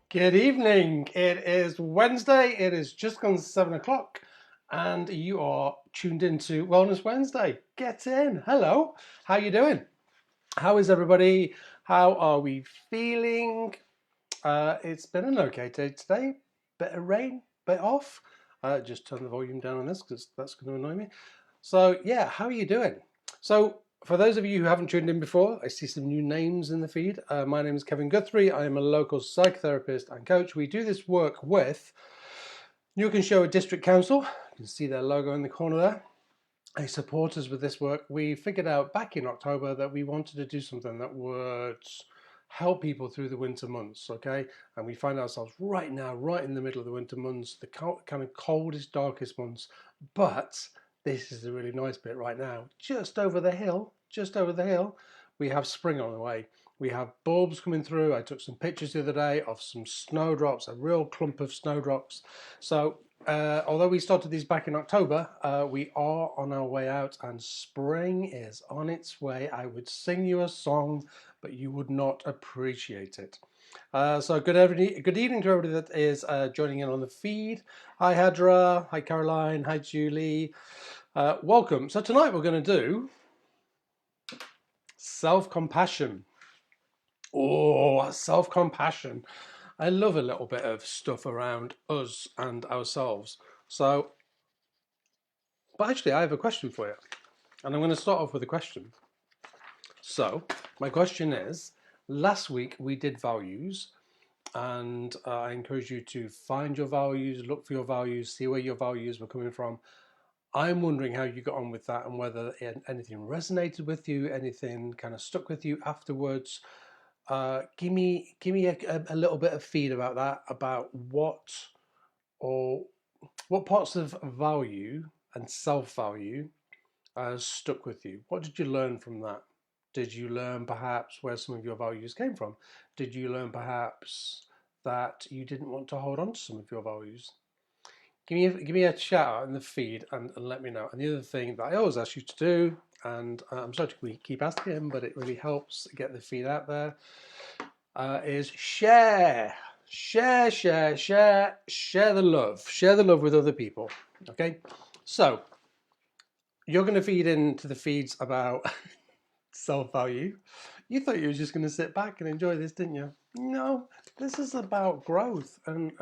Good evening. It is Wednesday. It is just gone 7 o'clock, and you are tuned into Wellness Wednesday. Get in. Hello. How you doing? How is everybody? How are we feeling? It's been an okay day today. Bit of rain, bit off. Just turn the volume down on this because that's going to annoy me. So yeah, how are you doing? So for those of you who haven't tuned in before, I see some new names in the feed. My name is Kevin Guthrie. I am a local psychotherapist and coach. We do this work with Newcombe Show District Council. You can see their logo in the corner there. They support us with this work. We figured out back in October that we wanted to do something that would help people through the winter months, okay? And we find ourselves right now, right in the middle of the winter months, the kind of coldest, darkest months. But this is the really nice bit right now. Just over the hill, we have spring on the way. We have bulbs coming through. I took some pictures the other day of some snowdrops, a real clump of snowdrops. So although we started these back in October, we are on our way out and spring is on its way. I would sing you a song, but you would not appreciate it. So good evening to everybody that is joining in on the feed. Hi Hadra, hi Caroline, hi Julie. Welcome. So tonight we're going to do self-compassion. Oh, self-compassion. I love a little bit of stuff around us and ourselves. So, but actually I have a question for you. And I'm going to start off with a question. So, my question is, last week we did values, and I encourage you to find your values, look for your values, see where your values were coming from. I'm wondering how you got on with that and whether anything resonated with you, anything kind of stuck with you afterwards. Give me a little bit of feed about that, about what parts of value and self-value stuck with you. What did you learn from that? Did you learn perhaps where some of your values came from? Did you learn perhaps that you didn't want to hold on to some of your values? Give me a shout out in the feed and let me know. And the other thing that I always ask you to do, and I'm sorry to keep asking him, but it really helps get the feed out there, is share. Share the love. Share the love with other people. Okay? So, you're going to feed into the feeds about self-value. You thought you were just going to sit back and enjoy this, didn't you? No, this is about growth. And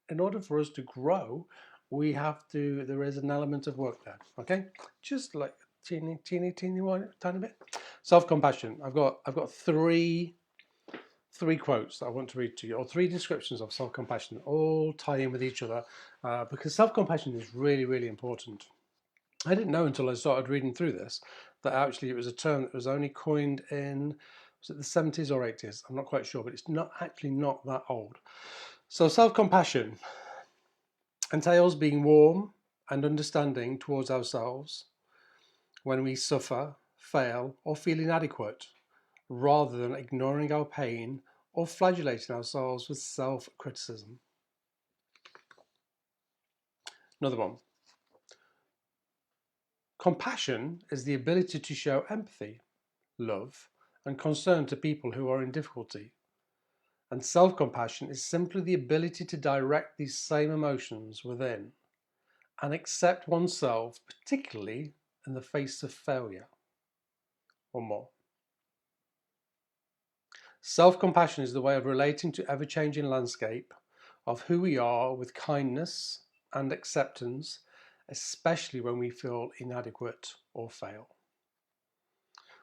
in order for us to grow, there is an element of work there. Okay? Just like teeny one, tiny bit. Self-compassion. I've got three quotes that I want to read to you, or three descriptions of self-compassion, all tie in with each other, because self-compassion is really, really important. I didn't know until I started reading through this that actually it was a term that was only coined in, was it the 70s or 80s? I'm not quite sure, but it's not that old. So self-compassion entails being warm and understanding towards ourselves when we suffer, fail, or feel inadequate, rather than ignoring our pain or flagellating ourselves with self-criticism. Another one. Compassion is the ability to show empathy, love, and concern to people who are in difficulty. And self-compassion is simply the ability to direct these same emotions within and accept oneself, particularly in the face of failure or more. Self-compassion is the way of relating to ever-changing landscape of who we are with kindness and acceptance, especially when we feel inadequate or fail.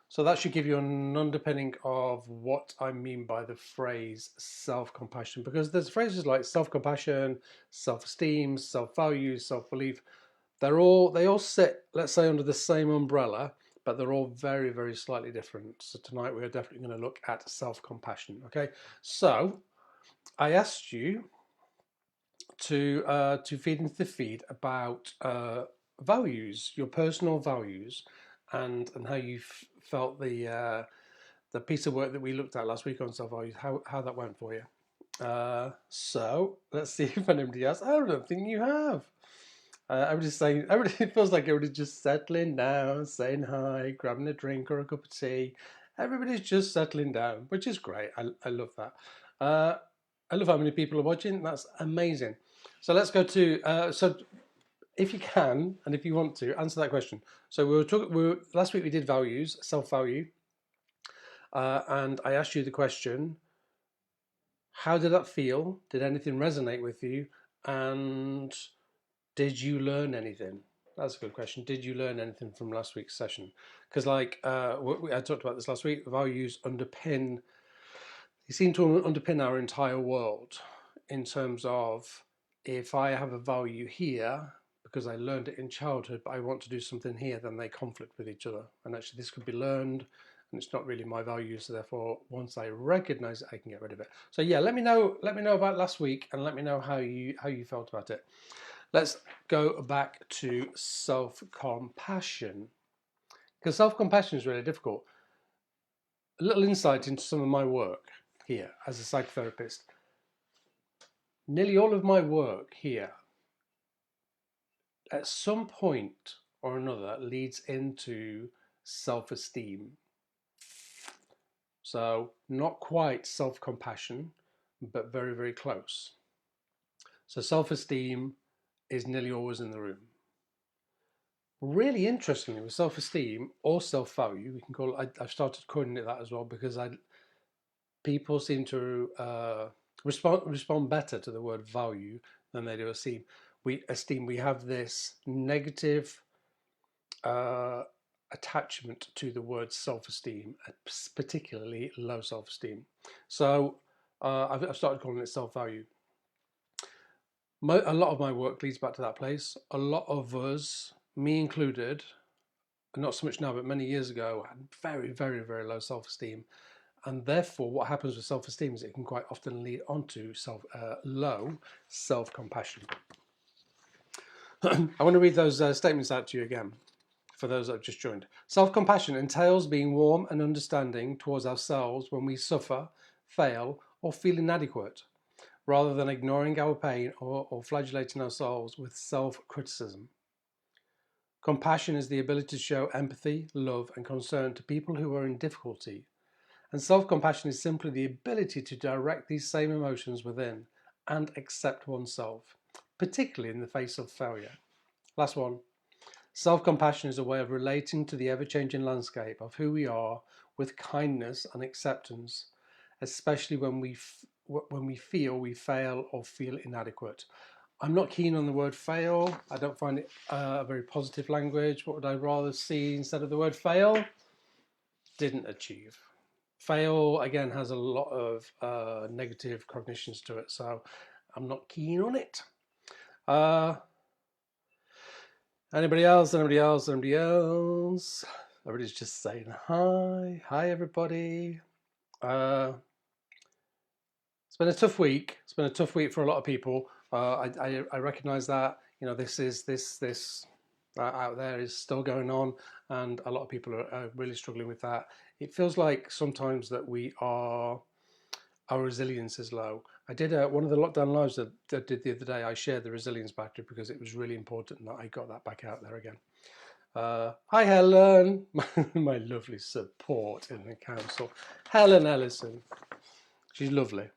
So that should give you an underpinning of what I mean by the phrase self-compassion, because there's phrases like self-compassion, self-esteem, self-value, self-belief. They all sit, let's say, under the same umbrella, but they're all very, very slightly different. So tonight we're definitely going to look at self-compassion. Okay, so I asked you to feed into the feed about values, your personal values, and how you felt the piece of work that we looked at last week on self-values, how that went for you. So let's see if anybody else. I don't think you have. Everybody's saying, it feels like everybody's just settling down, saying hi, grabbing a drink or a cup of tea. Everybody's just settling down, which is great. I love that. I love how many people are watching. That's amazing. So let's go to so if you can and if you want to answer that question. So we were talking. Last week we did values, self-value, and I asked you the question: how did that feel? Did anything resonate with you? And did you learn anything? That's a good question. Did you learn anything from last week's session? Because, like I talked about this last week, values underpin. They seem to underpin our entire world in terms of if I have a value here because I learned it in childhood, but I want to do something here, then they conflict with each other. And actually, this could be learned, and it's not really my value. So therefore, once I recognize it, I can get rid of it. So yeah, let me know. Let me know about last week, and let me know how you felt about it. Let's go back to self-compassion, because self-compassion is really difficult. A little insight into some of my work here as a psychotherapist. Nearly all of my work here, at some point or another, leads into self-esteem. So not quite self-compassion, but very, very close. So self-esteem is nearly always in the room. Really interestingly, with self-esteem or self-value, we can call it, I've started calling it that as well, because people seem to respond better to the word value than they do esteem. We have this negative attachment to the word self-esteem, particularly low self-esteem. So I've started calling it self-value. A lot of my work leads back to that place. A lot of us, me included, not so much now, but many years ago, had very, very, very low self-esteem. And therefore, what happens with self-esteem is it can quite often lead onto low self-compassion. I want to read those statements out to you again for those that have just joined. Self-compassion entails being warm and understanding towards ourselves when we suffer, fail, or feel inadequate, rather than ignoring our pain or flagellating ourselves with self-criticism. Compassion is the ability to show empathy, love, and concern to people who are in difficulty. And self-compassion is simply the ability to direct these same emotions within and accept oneself, particularly in the face of failure. Last one. Self-compassion is a way of relating to the ever-changing landscape of who we are with kindness and acceptance, especially when we feel we fail or feel inadequate. I'm not keen on the word fail. I don't find it a very positive language. What would I rather see instead of the word fail? Didn't achieve. Fail, again, has a lot of negative cognitions to it, so I'm not keen on it. Anybody else? Anybody else? Anybody else? Everybody's just saying hi. Hi, everybody. It's been a tough week. It's been a tough week for a lot of people. I recognise that. You know, this out there is still going on, and a lot of people are really struggling with that. It feels like sometimes that our resilience is low. I did one of the lockdown lives that I did the other day. I shared the resilience battery because it was really important that I got that back out there again. Hi, Helen, my lovely support in the council. Helen Ellison, she's lovely.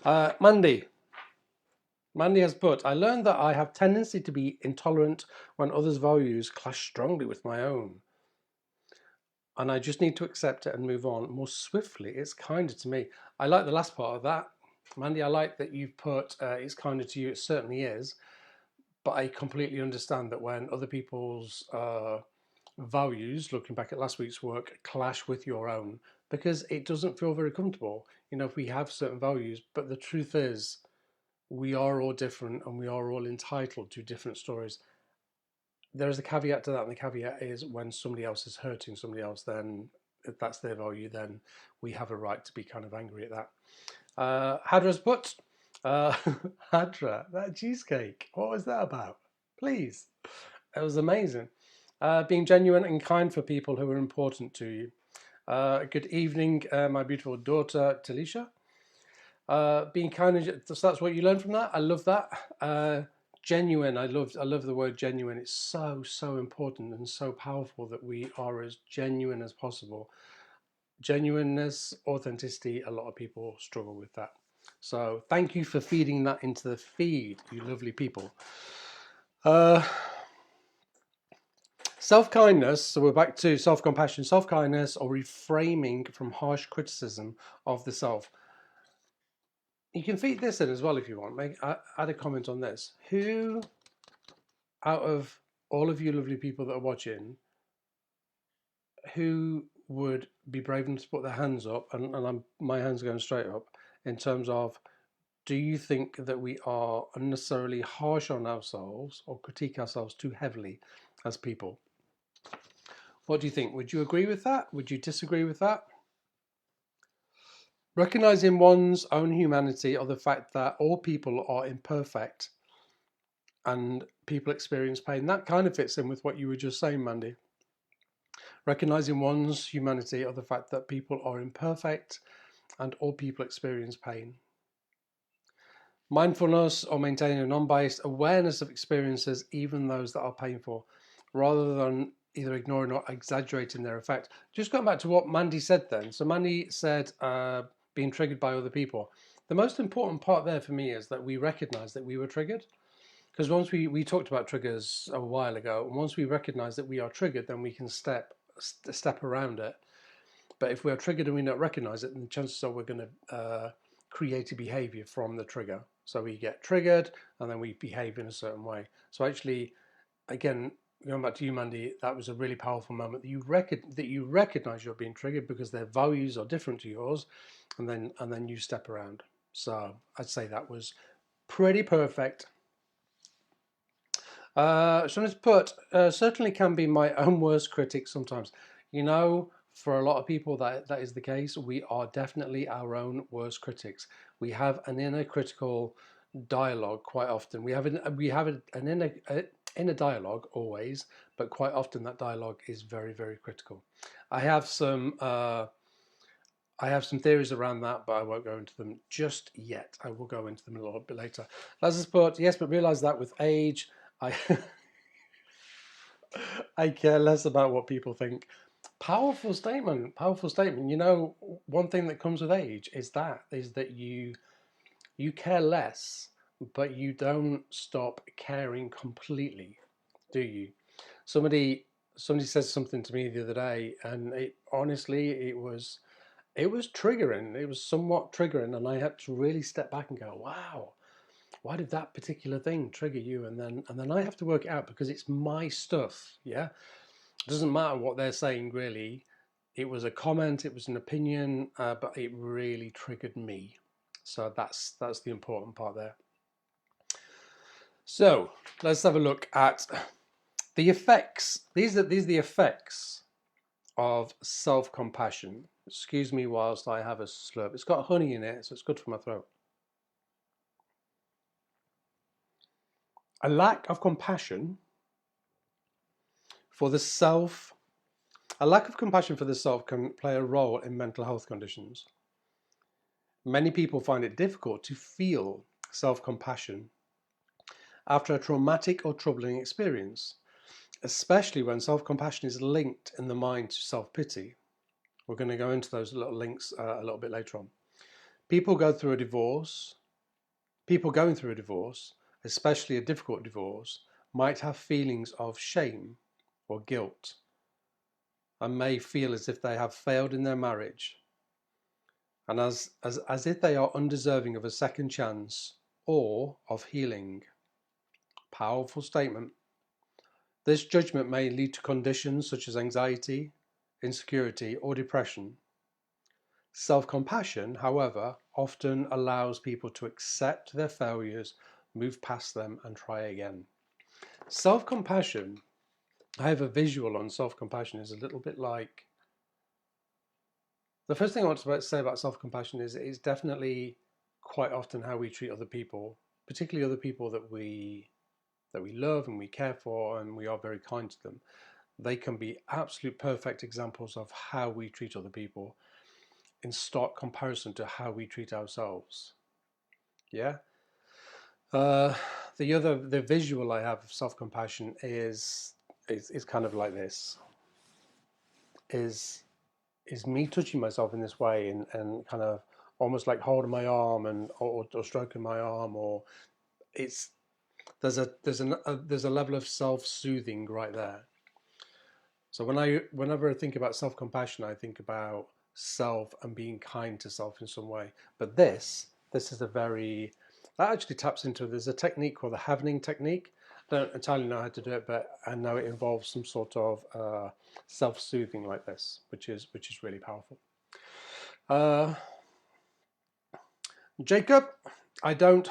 Mandy has put, I learned that I have tendency to be intolerant when others' values clash strongly with my own. And I just need to accept it and move on more swiftly. It's kinder to me. I like the last part of that. Mandy, I like that you've put, it's kinder to you. It certainly is. But I completely understand that when other people's values, looking back at last week's work, clash with your own, because it doesn't feel very comfortable. You know, if we have certain values, but the truth is, we are all different and we are all entitled to different stories. There is a caveat to that, and the caveat is when somebody else is hurting somebody else, then if that's their value, then we have a right to be kind of angry at that. Hadra's put, Hadra, that cheesecake, what was that about? Please. It was amazing. Being genuine and kind for people who are important to you. Good evening, my beautiful daughter, Talisha. Being kind, so that's what you learned from that. I love that. Genuine. I love the word genuine. It's so important and so powerful that we are as genuine as possible. Genuineness, authenticity. A lot of people struggle with that. So thank you for feeding that into the feed, you lovely people. Uh, Self-kindness, so we're back to self-compassion, self-kindness, or reframing from harsh criticism of the self. You can feed this in as well if you want. Add a comment on this. Who out of all of you lovely people that are watching, who would be brave enough to put their hands up, and my hands are going straight up, in terms of, do you think that we are unnecessarily harsh on ourselves or critique ourselves too heavily as people? What do you think? Would you agree with that? Would you disagree with that? Recognizing one's own humanity or the fact that all people are imperfect and people experience pain, that kind of fits in with what you were just saying, Mandy. Recognizing one's humanity or the fact that people are imperfect and all people experience pain. Mindfulness or maintaining a non-biased awareness of experiences, even those that are painful, rather than either ignoring or exaggerating their effect. Just going back to what Mandy said then. So Mandy said being triggered by other people. The most important part there for me is that we recognize that we were triggered. Because once we talked about triggers a while ago, and once we recognize that we are triggered, then we can step around it. But if we are triggered and we don't recognize it, then the chances are we're going to create a behavior from the trigger. So we get triggered and then we behave in a certain way. So actually, again, going back to you, Mandy, that was a really powerful moment that you recognize you're being triggered because their values are different to yours, and then you step around. So I'd say that was pretty perfect. So let's put, certainly can be my own worst critic sometimes. You know, for a lot of people that is the case. We are definitely our own worst critics. We have an inner critical dialogue quite often. We have an inner dialogue always, but quite often that dialogue is very, very critical. I have some theories around that, but I won't go into them just yet. I will go into them a little bit later. Lazarus put, yes, but realize that with age, I I care less about what people think. Powerful statement. Powerful statement. You know, one thing that comes with age is that you care less, but you don't stop caring completely, do you? Somebody somebody said something to me the other day, and it was triggering. It was somewhat triggering, and I had to really step back and go, wow, why did that particular thing trigger you? And then I have to work it out because it's my stuff. Yeah, it doesn't matter what they're saying really. It was a comment, it was an opinion, but it really triggered me. So that's the important part there. So let's have a look at the effects. These are the effects of self-compassion. Excuse me whilst I have a slurp. It's got honey in it, so it's good for my throat. A lack of compassion for the self, a lack of compassion for the self can play a role in mental health conditions. Many people find it difficult to feel self-compassion after a traumatic or troubling experience, especially when self-compassion is linked in the mind to self-pity. We're going to go into those little links a little bit later on. People going through a divorce, especially a difficult divorce, might have feelings of shame or guilt and may feel as if they have failed in their marriage and as if they are undeserving of a second chance or of healing. Powerful statement. This judgment may lead to conditions such as anxiety, insecurity, or depression. Self-compassion, however, often allows people to accept their failures, move past them, and try again. Self-compassion, I have a visual on self-compassion, is a little bit like, the first thing I want to say about self-compassion is it's definitely quite often how we treat other people, particularly other people that we love and we care for and we are very kind to them. They can be absolute perfect examples of how we treat other people in stark comparison to how we treat ourselves. Yeah. The visual I have of self-compassion is kind of like this. Is me touching myself in this way and kind of almost like holding my arm and or stroking my arm, or it's there's a level of self-soothing right there. So whenever I think about self-compassion, I think about self and being kind to self in some way. But this is a very that actually taps into there's a technique called the Havening technique. I don't entirely know how to do it, but I know it involves some sort of self-soothing like this, which is really powerful. Uh, Jacob, I don't.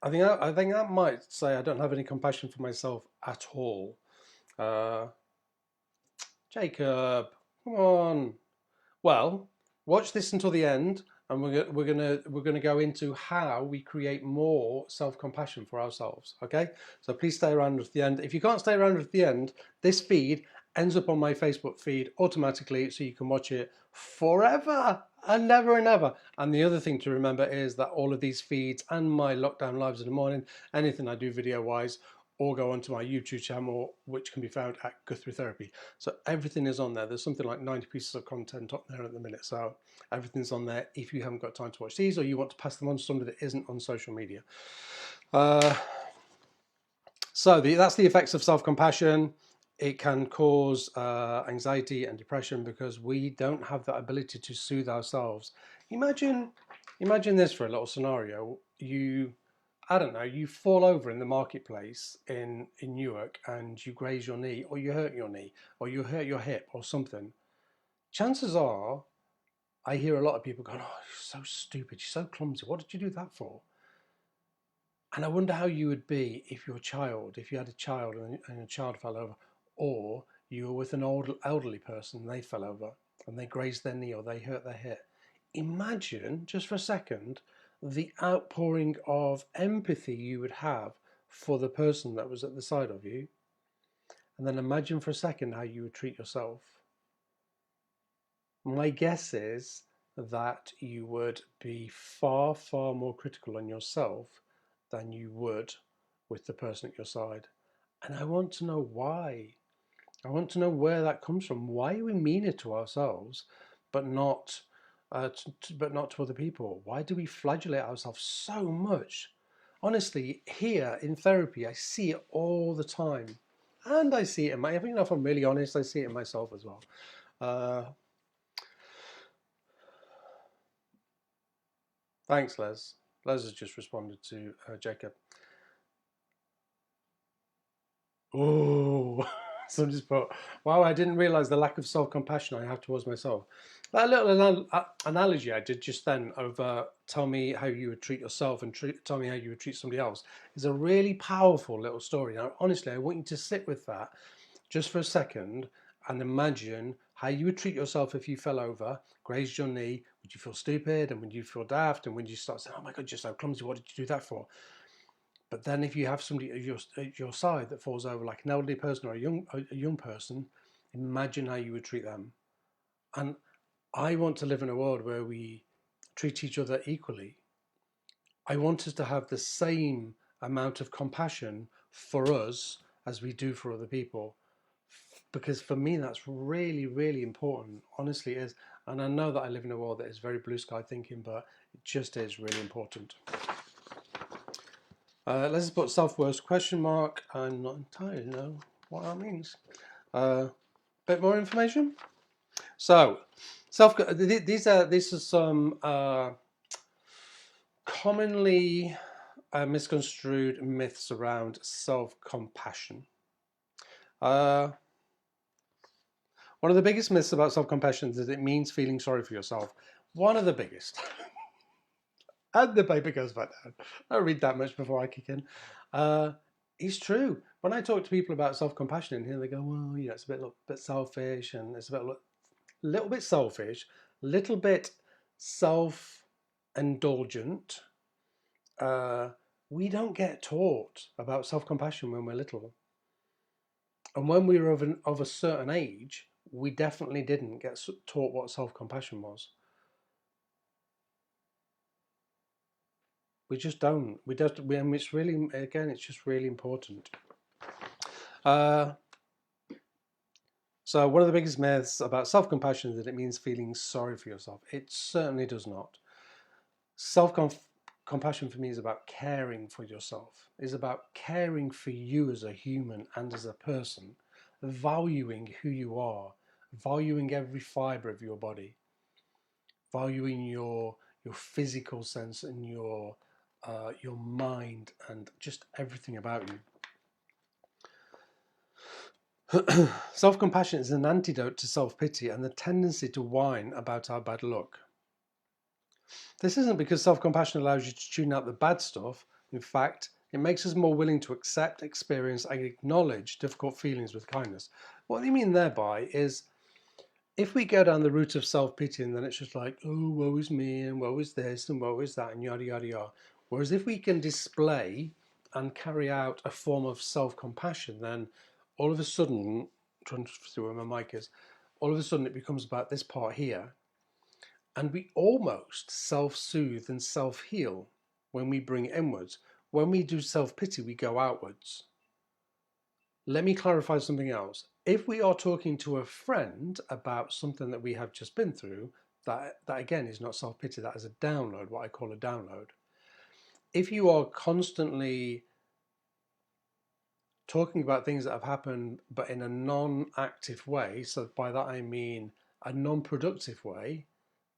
I think that might say I don't have any compassion for myself at all. Uh, Jacob, come on. Well, watch this until the end, and we're gonna go into how we create more self-compassion for ourselves. Okay, so please stay around at the end. If you can't stay around at the end, this feed ends up on my Facebook feed automatically, so you can watch it forever and never and ever. And the other thing to remember is that all of these feeds and my lockdown lives in the morning, anything I do video-wise, all go onto my YouTube channel, which can be found at Guthrie Therapy. So everything is on there. There's something like 90 pieces of content up there at the minute. So everything's on there if you haven't got time to watch these or you want to pass them on to somebody that isn't on social media. That's the effects of self-compassion. It can cause anxiety and depression because we don't have that ability to soothe ourselves. Imagine this for a little scenario. I don't know, you fall over in the marketplace in Newark and you graze your knee, or you hurt your knee, or you hurt your hip or something. Chances are, I hear a lot of people going, "Oh, you're so stupid, you're so clumsy. What did you do that for?" And I wonder how you would be if you had a child and a child fell over, or you were with an old elderly person and they fell over and they grazed their knee or they hurt their hip. Imagine, just for a second, the outpouring of empathy you would have for the person that was at the side of you. And then imagine for a second how you would treat yourself. My guess is that you would be far, far more critical on yourself than you would with the person at your side. And I want to know why. I want to know where that comes from. Why are we meaner to ourselves, but not, not to other people? Why do we flagellate ourselves so much? Honestly, here in therapy, I see it all the time, and I see it in my. If I'm really honest, I see it in myself as well. Thanks, Les. Les has just responded to Jacob. Oh, someone just put, wow, I didn't realize the lack of self-compassion I have towards myself. That little analogy I did just then of tell me how you would treat yourself and tell me how you would treat somebody else is a really powerful little story. Now, honestly, I want you to sit with that just for a second and imagine how you would treat yourself if you fell over, grazed your knee. Would you feel stupid, and would you feel daft, and when you start saying, oh my God, you're so clumsy, what did you do that for? But then if you have somebody at your side that falls over, like an elderly person or a young person, imagine how you would treat them. And I want to live in a world where we treat each other equally. I want us to have the same amount of compassion for us as we do for other people. Because for me, that's really, really important. Honestly, it is. And I know that I live in a world that is very blue sky thinking, but it just is really important. Let's put self-worth question mark. I'm not entirely know what that means. Bit more information. So, these are some commonly misconstrued myths around self-compassion. One of the biggest myths about self-compassion is that it means feeling sorry for yourself. One of the biggest. And the paper goes back down. I don't read that much before I kick in. It's true. When I talk to people about self-compassion in here, they go, well, it's a bit selfish, and it's a little bit selfish, little bit self-indulgent. We don't get taught about self-compassion when we're little. And when we were of a certain age, we definitely didn't get taught what self-compassion was. We just don't. And it's really, again, it's just really important. So one of the biggest myths about self-compassion is that it means feeling sorry for yourself. It certainly does not. Self-compassion for me is about caring for yourself. It's about caring for you as a human and as a person, valuing who you are, valuing every fiber of your body, valuing your physical sense and your mind and just everything about you. Self-compassion is an antidote to self-pity and the tendency to whine about our bad luck. This isn't because self-compassion allows you to tune out the bad stuff. In fact, it makes us more willing to accept, experience, and acknowledge difficult feelings with kindness. What they mean thereby is if we go down the route of self-pity and then it's just like, oh, woe is me and woe is this and woe is that and yada, yada, yada. Whereas if we can display and carry out a form of self-compassion, then all of a sudden, I'm trying to see where my mic is, all of a sudden it becomes about this part here. And we almost self-soothe and self-heal when we bring it inwards. When we do self-pity, we go outwards. Let me clarify something else. If we are talking to a friend about something that we have just been through, that again is not self-pity, that is a download, what I call a download. If you are constantly talking about things that have happened but in a non-active way, so by that I mean a non-productive way,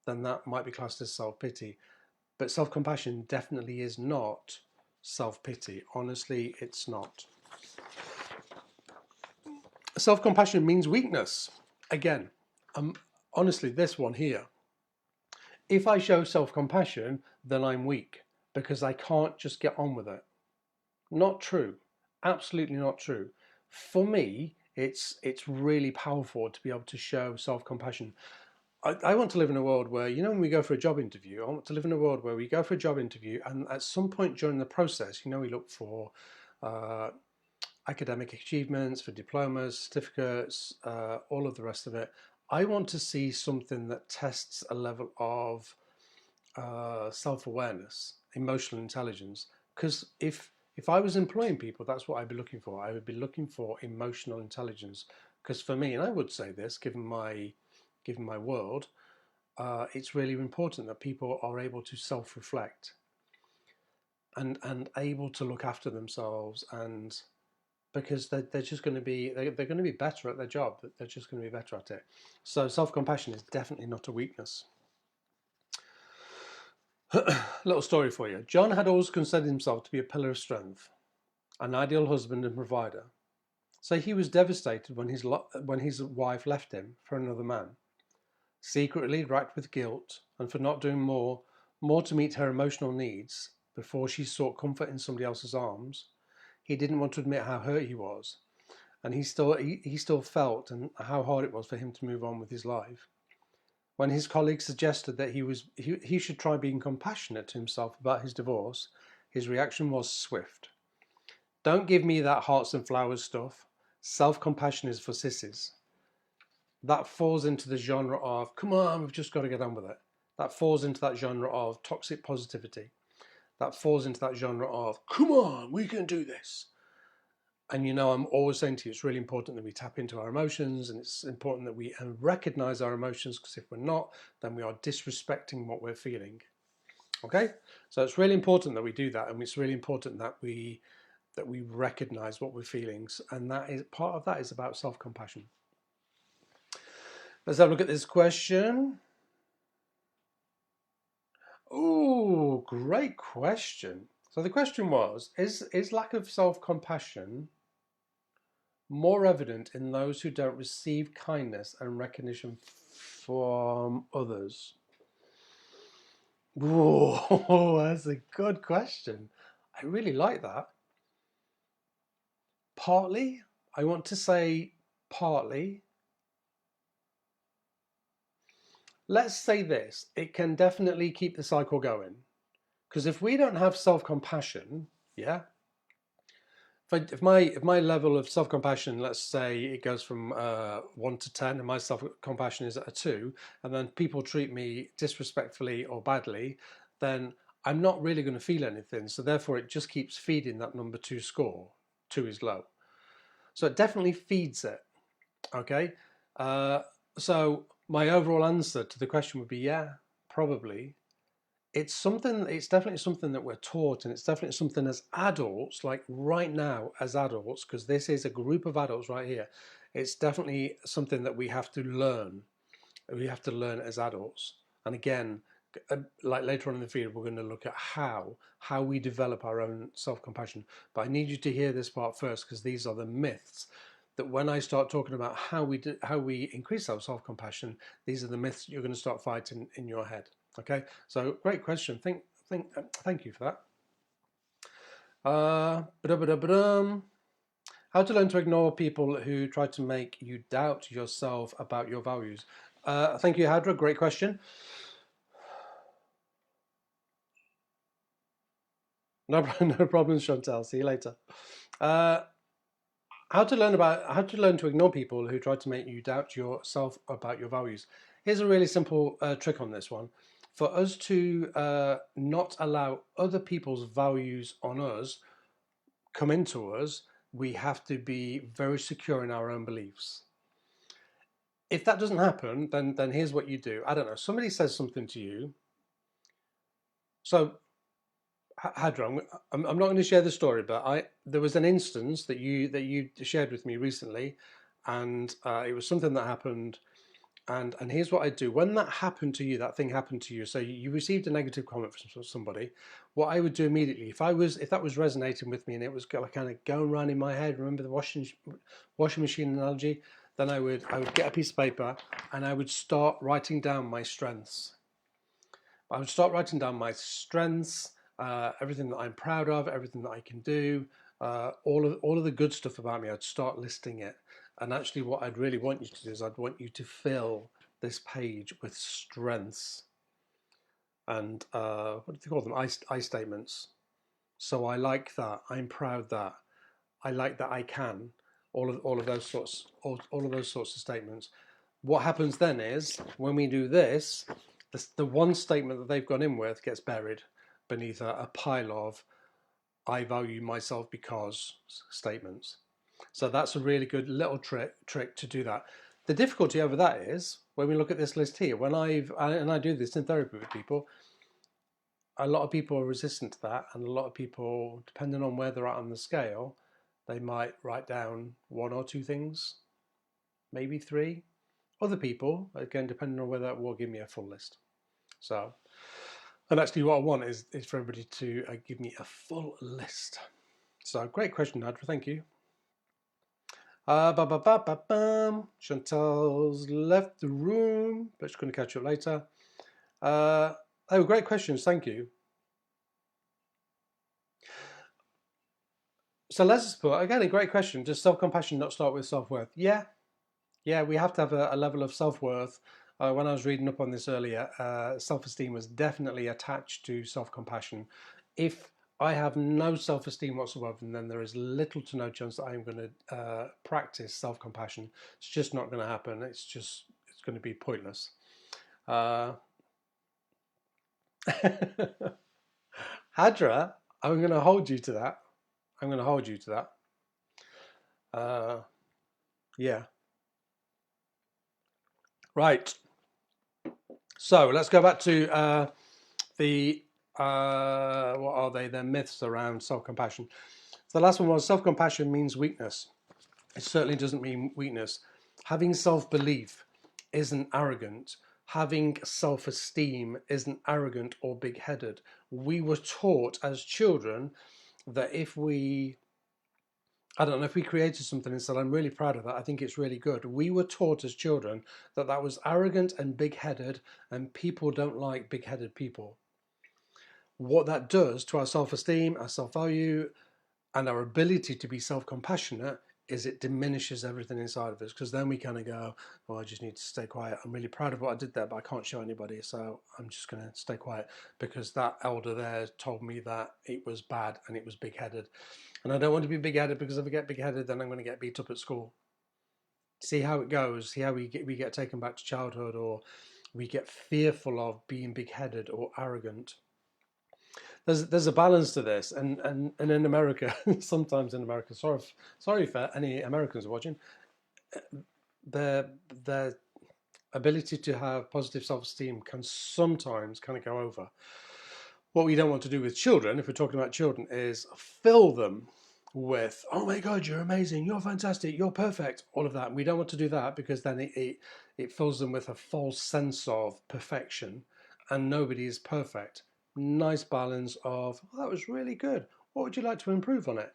then that might be classed as self-pity. But self-compassion definitely is not self-pity. Honestly, it's not. Self-compassion means weakness. Again, honestly, this one here. If I show self-compassion, then I'm weak because I can't just get on with it. Not true. Absolutely not true. For me, it's really powerful to be able to show self-compassion. I want to live in a world where, you know, when we go for a job interview, I want to live in a world where we go for a job interview and at some point during the process, you know, we look for academic achievements, for diplomas, certificates, all of the rest of it. I want to see something that tests a level of self-awareness, emotional intelligence. Because if I was employing people, that's what I'd be looking for. I would be looking for emotional intelligence. Because for me, and I would say this, given my world, it's really important that people are able to self-reflect and able to look after themselves, and because they're just going to be they're going to be better at their job. They're just going to be better at it. So self-compassion is definitely not a weakness. Little story for you. John had always considered himself to be a pillar of strength, an ideal husband and provider. So he was devastated when his wife left him for another man. Secretly racked with guilt and for not doing more to meet her emotional needs before she sought comfort in somebody else's arms, he didn't want to admit how hurt he was, and he still felt and how hard it was for him to move on with his life. When his colleagues suggested that he should try being compassionate to himself about his divorce, his reaction was swift. Don't give me that hearts and flowers stuff. Self-compassion is for sissies. That falls into the genre of, come on, we've just got to get on with it. That falls into that genre of toxic positivity. That falls into that genre of, come on, we can do this. And you know, I'm always saying to you, it's really important that we tap into our emotions, and it's important that we recognize our emotions, because if we're not, then we are disrespecting what we're feeling. Okay? So it's really important that we do that, and it's really important that we recognize what we're feeling, and that is part of that is about self-compassion. Let's have a look at this question. Oh, great question. So the question was, is lack of self-compassion more evident in those who don't receive kindness and recognition from others? Whoa, that's a good question. I really like that. Partly, I want to say partly. Let's say this, it can definitely keep the cycle going. Because if we don't have self-compassion, yeah, if my level of self-compassion, let's say it goes from 1 to 10, and my self-compassion is at a 2, and then people treat me disrespectfully or badly, then I'm not really going to feel anything. So therefore, it just keeps feeding that number 2 score. 2 is low. So it definitely feeds it. Okay. Uh, so my overall answer to the question would be yeah, probably. It's something, it's definitely something that we're taught, and it's definitely something as adults, like right now as adults, because this is a group of adults right here. It's definitely something that we have to learn. We have to learn as adults. And again, like later on in the video, we're going to look at how we develop our own self-compassion. But I need you to hear this part first, because these are the myths that when I start talking about how we increase our self-compassion, these are the myths you're going to start fighting in your head. Okay, so great question. Thank you for that. How to learn to ignore people who try to make you doubt yourself about your values. Thank you, Hadra. Great question. No, no problem, Chantal. See you later. Uh, how to learn to ignore people who try to make you doubt yourself about your values. Here's a really simple trick on this one. For us to not allow other people's values on us come into us, we have to be very secure in our own beliefs. If that doesn't happen, then here's what you do. I don't know. Somebody says something to you. So Hadra, I'm not going to share the story, but there was an instance that you shared with me recently, and it was something that happened. And here's what I do when that happened to you, that thing happened to you. So you received a negative comment from somebody. What I would do immediately, if that was resonating with me and it was kind of going around in my head, remember the washing machine analogy, then I would get a piece of paper and I would start writing down my strengths. I would start writing down my strengths, everything that I'm proud of, everything that I can do, all of the good stuff about me. I'd start listing it. And actually, what I'd really want you to do is I'd want you to fill this page with strengths and what do they call them? I statements. So I like that. I'm proud that. I like that I can. All of those sorts of statements. What happens then is when we do this, the one statement that they've gone in with gets buried beneath a pile of I value myself because statements. So that's a really good little trick to do that. The difficulty over that is when we look at this list here, and I do this in therapy with people, a lot of people are resistant to that, and a lot of people, depending on where they're at on the scale, they might write down one or two things, maybe three. Other people, again, depending on whether, will give me a full list. So, and actually what I want is for everybody to give me a full list. So great question, Nadra, thank you. Chantal's left the room, but she's going to catch up later. Oh, great questions, thank you. So let's just put, again, a great question. Does self-compassion not start with self-worth? Yeah, we have to have a level of self-worth. When I was reading up on this earlier, self-esteem was definitely attached to self-compassion. If I have no self-esteem whatsoever, then there is little to no chance that I'm going to practice self-compassion. It's just not going to happen. It's going to be pointless. Hadra, I'm going to hold you to that. I'm going to hold you to that. Yeah. Right. So let's go back to the what are they? They're myths around self-compassion. So the last one was self-compassion means weakness. It certainly doesn't mean weakness. Having self-belief isn't arrogant. Having self-esteem isn't arrogant or big-headed. We were taught as children that if we created something and said, I'm really proud of that, I think it's really good. We were taught as children that that was arrogant and big-headed, and people don't like big-headed people. What that does to our self-esteem, our self-value, and our ability to be self-compassionate is it diminishes everything inside of us, because then we kind of go, well, I just need to stay quiet. I'm really proud of what I did there, but I can't show anybody, so I'm just going to stay quiet because that elder there told me that it was bad and it was big-headed. And I don't want to be big-headed, because if I get big-headed, then I'm going to get beat up at school. See how it goes. See how we get taken back to childhood, or we get fearful of being big-headed or arrogant. There's a balance to this, and in America, sometimes in America, sorry for any Americans watching, their their ability to have positive self-esteem can sometimes kind of go over. What we don't want to do with children, if we're talking about children, is fill them with, oh my God, you're amazing, you're fantastic, you're perfect, all of that. We don't want to do that because then it fills them with a false sense of perfection, and nobody is perfect. Nice balance of, oh, that was really good. What would you like to improve on it?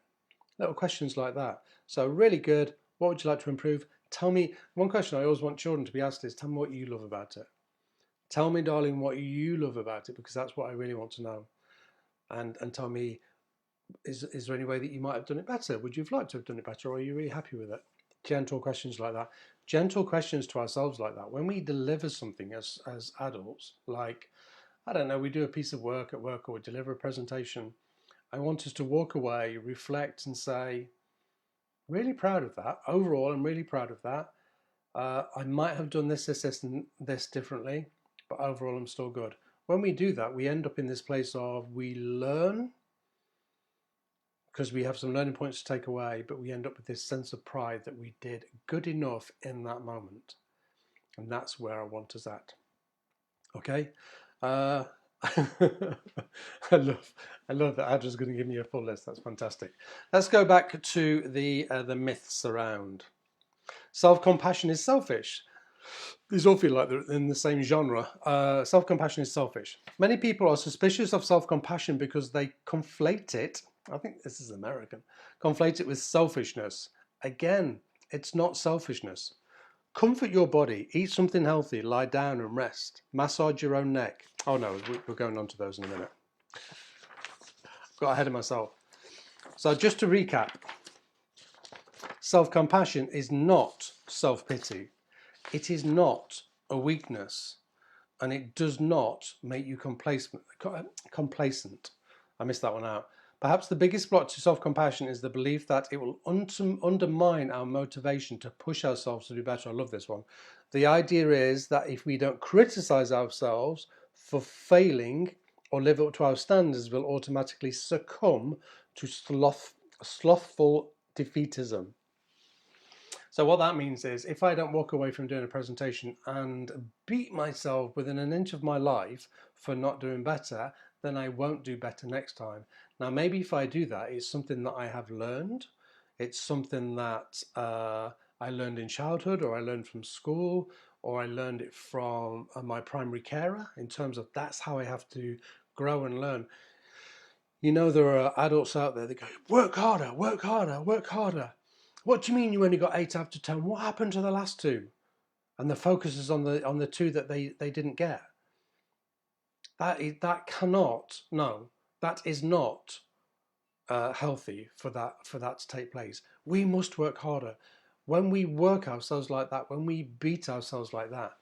Little questions like that. So really good. What would you like to improve? Tell me, one question I always want children to be asked is, tell me what you love about it. Tell me, darling, what you love about it, because that's what I really want to know. And tell me, is there any way that you might have done it better? Would you have liked to have done it better, or are you really happy with it? Gentle questions like that. Gentle questions to ourselves like that. When we deliver something as adults, like, I don't know, we do a piece of work at work or we deliver a presentation, I want us to walk away, reflect and say, really proud of that. Overall, I'm really proud of that. I might have done and this differently, but overall, I'm still good. When we do that, we end up in this place of we learn because we have some learning points to take away, but we end up with this sense of pride that we did good enough in that moment. And that's where I want us at. Okay? Uh, I love that Adra's going to give me a full list. That's fantastic. Let's go back to the myths around self-compassion is selfish. These all feel like they're in the same genre. Self-compassion is selfish. Many people are suspicious of self-compassion because they conflate it. I think this is American. Conflate it with selfishness. Again, it's not selfishness. Comfort your body. Eat something healthy. Lie down and rest. Massage your own neck. Oh no, we're going on to those in a minute. Got ahead of myself. So just to recap, self-compassion is not self-pity. It is not a weakness, and it does not make you complacent. I missed that one out. Perhaps the biggest block to self-compassion is the belief that it will undermine our motivation to push ourselves to do better. I love this one. The idea is that if we don't criticize ourselves for failing or live up to our standards, we'll automatically succumb to slothful defeatism. So what that means is if I don't walk away from doing a presentation and beat myself within an inch of my life for not doing better, then I won't do better next time. Now, maybe if I do that, it's something that I have learned. It's something that I learned in childhood, or I learned from school, or I learned it from my primary carer in terms of that's how I have to grow and learn. You know, there are adults out there that go, work harder, work harder, work harder. What do you mean you only got 8 out of 10? What happened to the last 2? And the focus is on the 2 that they didn't get. That cannot, no, that is not healthy for that to take place. We must work harder. When we work ourselves like that, when we beat ourselves like that,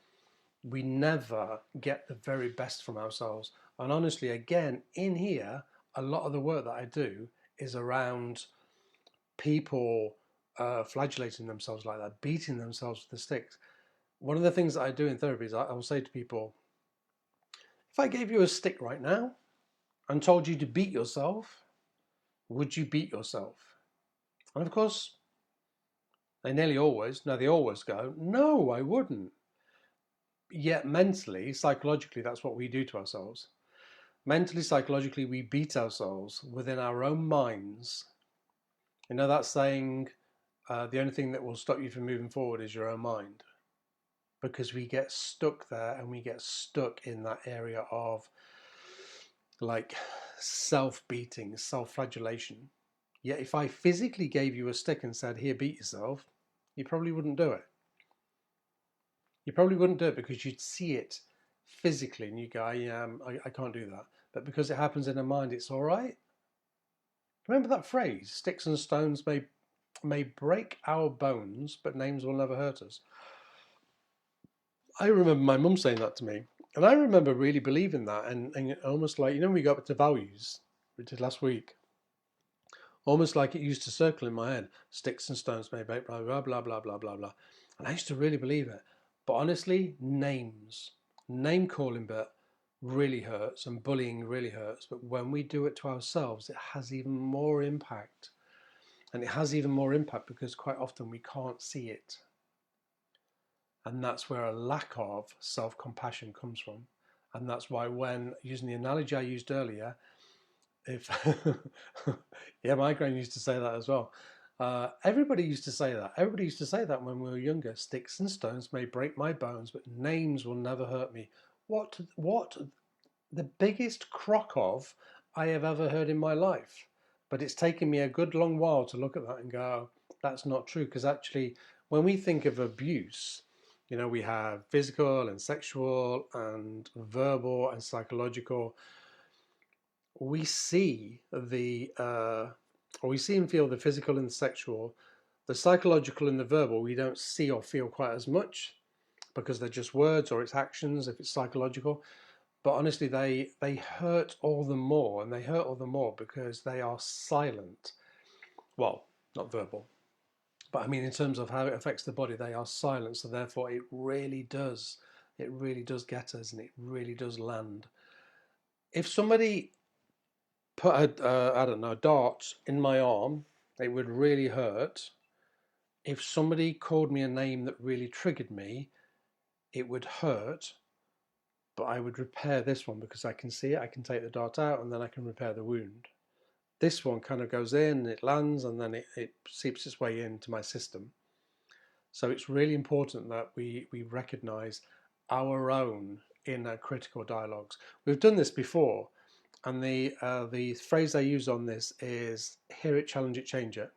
we never get the very best from ourselves. And honestly, again, in here, a lot of the work that I do is around people flagellating themselves like that, beating themselves with the sticks. One of the things that I do in therapy is I will say to people, if I gave you a stick right now and told you to beat yourself, would you beat yourself? And of course, they always go, no, I wouldn't. Yet mentally, psychologically, that's what we do to ourselves. Mentally, psychologically, we beat ourselves within our own minds. You know that saying, the only thing that will stop you from moving forward is your own mind. Because we get stuck there and we get stuck in that area of like self-beating, self-flagellation. Yet if I physically gave you a stick and said, here, beat yourself, you probably wouldn't do it. You probably wouldn't do it because you'd see it physically and you go, yeah, I can't do that. But because it happens in the mind, it's all right. Remember that phrase, sticks and stones may break our bones, but names will never hurt us. I remember my mum saying that to me. And I remember really believing that and almost like, when we got to values, we did last week, almost like it used to circle in my head. Sticks and stones may break, blah, blah, blah, blah, blah, blah, blah. And I used to really believe it. But honestly, name calling bit really hurts and bullying really hurts. But when we do it to ourselves, it has even more impact. And it has even more impact because quite often we can't see it. And that's where a lack of self-compassion comes from. And that's why, when using the analogy I used earlier, if yeah, my gran used to say that as well. Everybody used to say that. Everybody used to say that when we were younger. Sticks and stones may break my bones, but names will never hurt me. What the biggest crock of I have ever heard in my life. But it's taken me a good long while to look at that and go, that's not true. Because actually, when we think of abuse, we have physical and sexual and verbal and psychological. We see or we see and feel the physical and the sexual. The psychological and the verbal, we don't see or feel quite as much because they're just words, or it's actions if it's psychological. But honestly, they hurt all the more, and they hurt all the more because they are silent. Well, not verbal, but I mean in terms of how it affects the body, they are silent. So therefore, it really does get us, and it really does land. If somebody put I don't know, a dart in my arm, it would really hurt. If somebody called me a name that really triggered me, it would hurt. But I would repair this one because I can see it. I can take the dart out, and then I can repair the wound. This one kind of goes in, it lands, and then it seeps its way into my system. So it's really important that we recognize our own inner critical dialogues. We've done this before, and the phrase I use on this is hear it, challenge it, change it.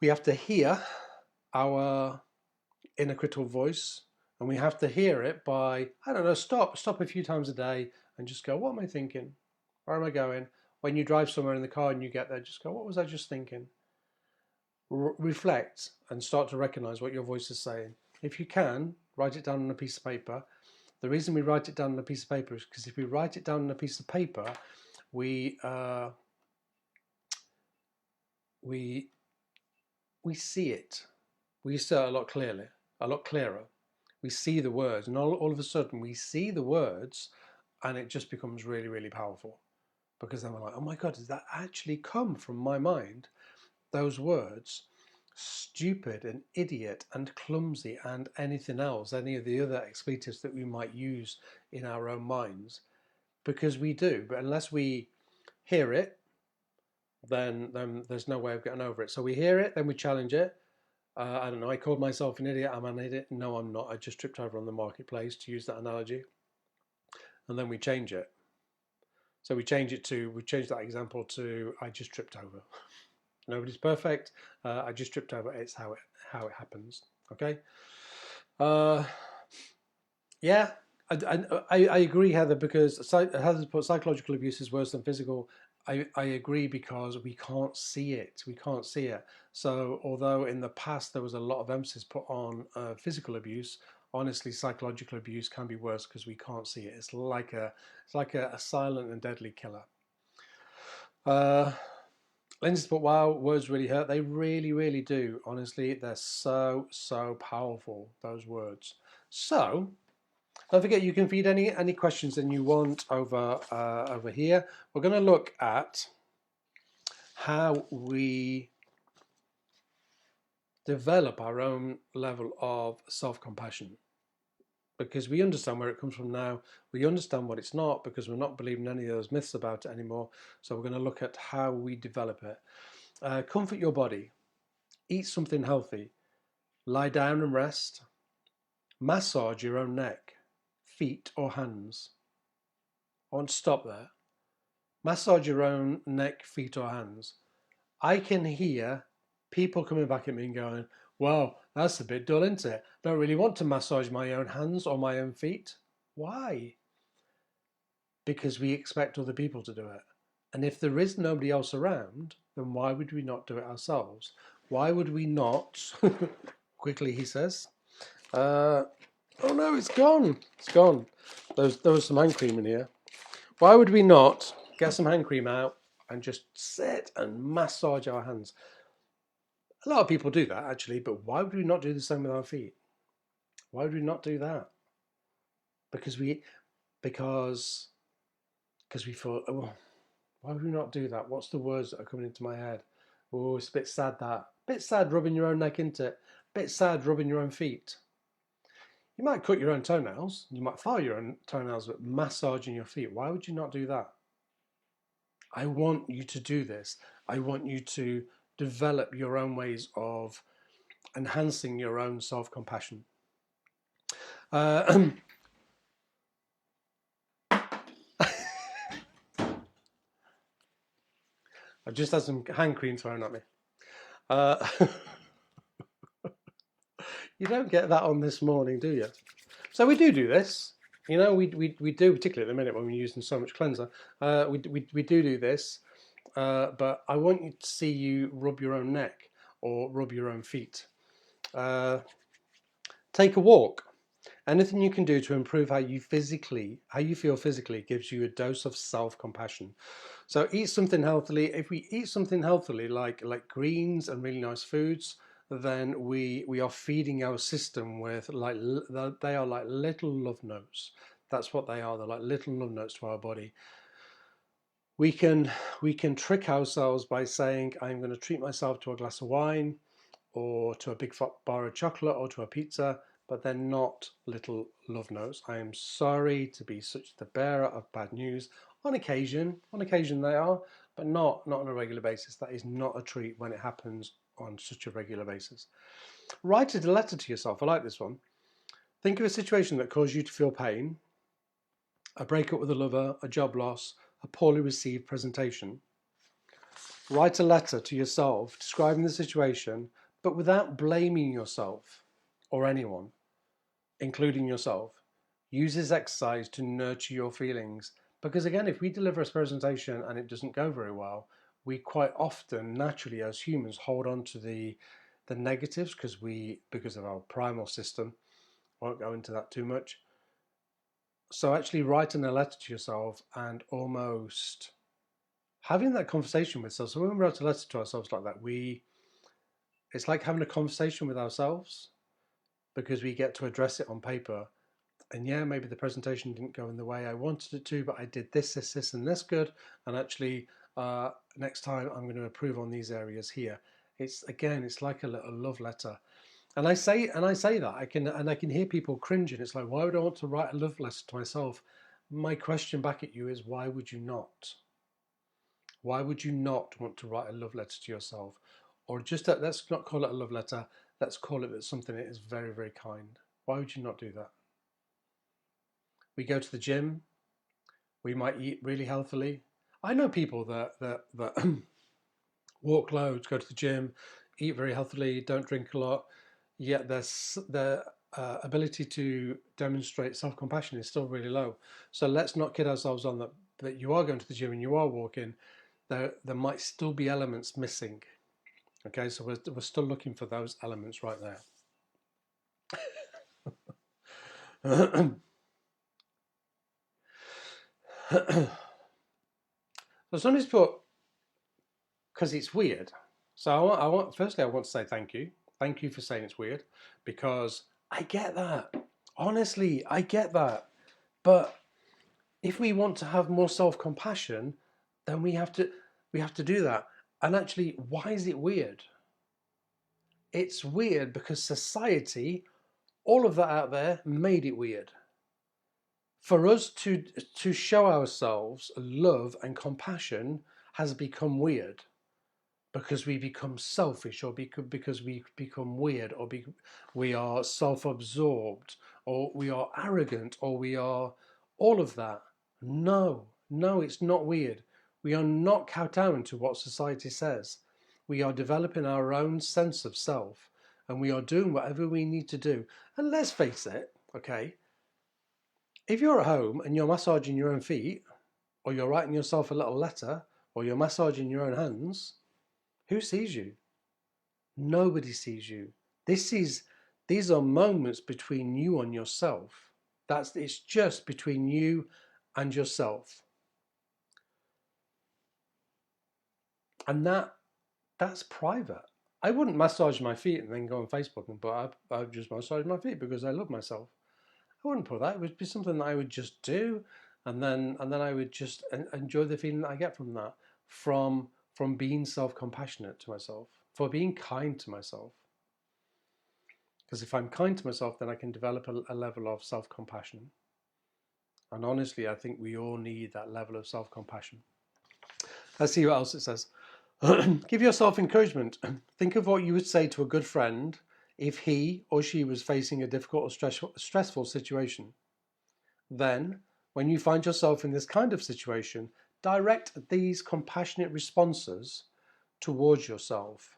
We have to hear our inner critical voice, and we have to hear it by, I don't know, stop a few times a day and just go, what am I thinking? Where am I going? When you drive somewhere in the car and you get there, just go, what was I just thinking? Reflect and start to recognize what your voice is saying. If you can, write it down on a piece of paper. The reason we write it down on a piece of paper is because if we write it down on a piece of paper, we see it. We see it a lot clearer. We see the words, and all of a sudden we see the words, and it just becomes really, really powerful. Because then we're like, oh my God, does that actually come from my mind? Those words, stupid and idiot and clumsy and anything else, any of the other expletives that we might use in our own minds, because we do. But unless we hear it, then there's no way of getting over it. So we hear it, then we challenge it. I don't know, I called myself an idiot. Am I an idiot? No, I'm not. I just tripped over on the marketplace, to use that analogy. And then we change it. So we change that example to, I just tripped over. Nobody's perfect. I just tripped over. It's how it happens. Okay. Yeah, I agree, Heather, because Heather's put psychological abuse is worse than physical. I agree because we can't see it. We can't see it. So although in the past there was a lot of emphasis put on physical abuse, honestly, psychological abuse can be worse because we can't see it. It's like a silent and deadly killer. Lindsay's put, wow, words really hurt. They really, really do. Honestly, they're so powerful, those words. So don't forget, you can feed any questions that you want over here. We're going to look at how we develop our own level of self-compassion, because we understand where it comes from now. We understand what it's not, because we're not believing any of those myths about it anymore. So we're going to look at how we develop it. Comfort your body. Eat something healthy. Lie down and rest. Massage your own neck, feet or hands. I want to stop there. Massage your own neck, feet or hands. I can hear people coming back at me and going, well, that's a bit dull, isn't it? I don't really want to massage my own hands or my own feet. Why? Because we expect other people to do it. And if there is nobody else around, then why would we not do it ourselves? Why would we not, quickly he says, oh no, it's gone. It's gone. There was some hand cream in here. Why would we not get some hand cream out and just sit and massage our hands? A lot of people do that, actually, but why would we not do the same with our feet? Why would we not do that? Because we thought, oh, why would we not do that? What's the words that are coming into my head? Oh, it's a bit sad, that. Bit sad rubbing your own neck, isn't it? Bit sad rubbing your own feet. You might cut your own toenails, you might file your own toenails, but massaging your feet, why would you not do that? I want you to do this. I want you to develop your own ways of enhancing your own self-compassion. I've just had some hand cream thrown at me. You don't get that on This Morning, do you? So we do this. You know, we do, particularly at the minute when we're using so much cleanser. We do this, but I want you to see you rub your own neck or rub your own feet. Take a walk. Anything you can do to improve how you feel physically gives you a dose of self-compassion. So eat something healthily. If we eat something healthily, like greens and really nice foods, then we are feeding our system with they are like little love notes. That's what they are. They're like little love notes to our body. We can trick ourselves by saying, I'm going to treat myself to a glass of wine or to a big fat bar of chocolate or to a pizza, but they're not little love notes. I am sorry to be such the bearer of bad news. On occasion they are, but not on a regular basis. That is not a treat when it happens on such a regular basis. Write a letter to yourself. I like this one. Think of a situation that caused you to feel pain, a breakup with a lover, a job loss, a poorly received presentation. Write a letter to yourself describing the situation, but without blaming yourself or anyone, including yourself. Use this exercise to nurture your feelings. Because again, if we deliver a presentation and it doesn't go very well, we quite often, naturally as humans, hold on to the negatives because of our primal system. I won't go into that too much. So actually writing a letter to yourself and almost having that conversation with yourself. So when we write a letter to ourselves like that, it's like having a conversation with ourselves, because we get to address it on paper. And yeah, maybe the presentation didn't go in the way I wanted it to, but I did this, and this good. And actually, next time I'm going to improve on these areas here. It's like a little love letter. And I say that I can hear people cringing. It's like, why would I want to write a love letter to myself? My question back at you is, why would you not? Why would you not want to write a love letter to yourself? Or just let's not call it a love letter. Let's call it something that is very, very kind. Why would you not do that? We go to the gym. We might eat really healthily. I know people that walk loads, go to the gym, eat very healthily, don't drink a lot, yet their ability to demonstrate self-compassion is still really low. So let's not kid ourselves on that you are going to the gym and you are walking. There might still be elements missing. Okay, so we're still looking for those elements right there. So somebody's put, because it's weird. So firstly, I want to say thank you. Thank you for saying it's weird, because I get that. Honestly, I get that. But if we want to have more self-compassion, then we have to do that. And actually, why is it weird? It's weird because society, all of that out there, made it weird. For us to show ourselves love and compassion has become weird, because we become selfish, or because we become weird, or we are self-absorbed, or we are arrogant, or we are all of that. No, it's not weird. We are not kowtowing to what society says. We are developing our own sense of self, and we are doing whatever we need to do. And let's face it, okay, if you're at home and you're massaging your own feet, or you're writing yourself a little letter, or you're massaging your own hands, who sees you? Nobody sees you. These are moments between you and yourself. It's just between you and yourself. And that's private. I wouldn't massage my feet and then go on Facebook and put, I've just massaged my feet because I love myself. I wouldn't put that. It would be something that I would just do, and then I would just enjoy the feeling that I get from that, from being self-compassionate to myself, for being kind to myself. Because if I'm kind to myself, then I can develop a level of self-compassion. And honestly, I think we all need that level of self-compassion. Let's see what else it says. Give yourself encouragement. Think of what you would say to a good friend if he or she was facing a difficult or stressful situation. Then, when you find yourself in this kind of situation, direct these compassionate responses towards yourself.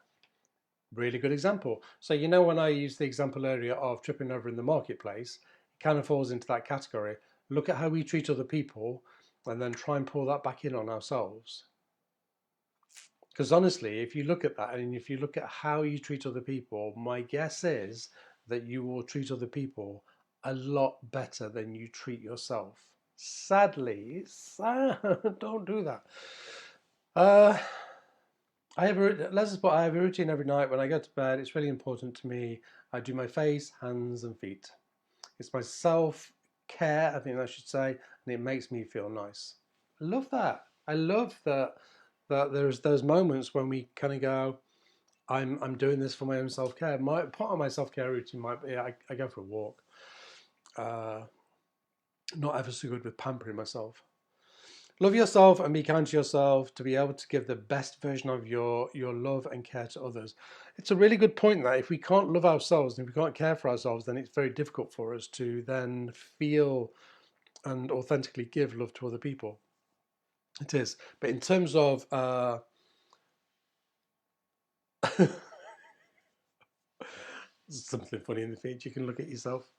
Really good example. So, you know, when I used the example earlier of tripping over in the marketplace, it kind of falls into that category. Look at how we treat other people and then try and pull that back in on ourselves. Because honestly, if you look at that and if you look at how you treat other people, my guess is that you will treat other people a lot better than you treat yourself. Sadly, don't do that. I have a routine every night when I go to bed. It's really important to me. I do my face, hands, and feet. It's my self-care, I think I should say, and it makes me feel nice. I love that. I love that there's those moments when we kind of go, I'm doing this for my own self-care. My part of my self-care routine might be I go for a walk. Not ever so good with pampering myself. Love yourself and be kind to yourself to be able to give the best version of your love and care to others. It's a really good point that if we can't love ourselves and if we can't care for ourselves, then it's very difficult for us to then feel and authentically give love to other people. It is. But in terms of something funny in the feed, you can look at yourself.